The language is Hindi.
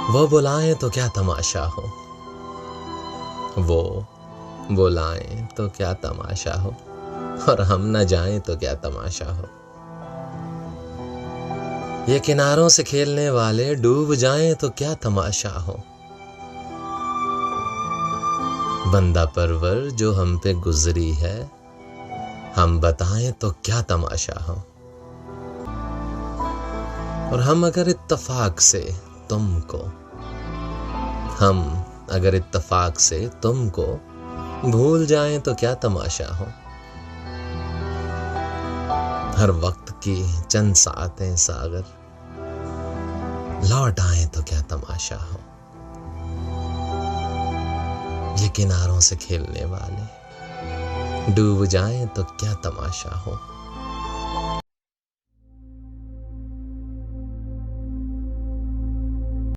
वो बुलाएं तो क्या तमाशा हो, वो बुलाएं तो क्या तमाशा हो, और हम न जाएं तो क्या तमाशा हो। ये किनारों से खेलने वाले डूब जाएं तो क्या तमाशा हो। बंदा परवर जो हम पे गुजरी है, हम बताएं तो क्या तमाशा हो। और हम अगर इत्तेफाक से तुमको, हम अगर इत्तेफाक से तुमको भूल जाएं तो क्या तमाशा हो। हर वक्त की चंद सातें सागर लौट आए तो क्या तमाशा हो। ये किनारों से खेलने वाले डूब जाएं तो क्या तमाशा हो।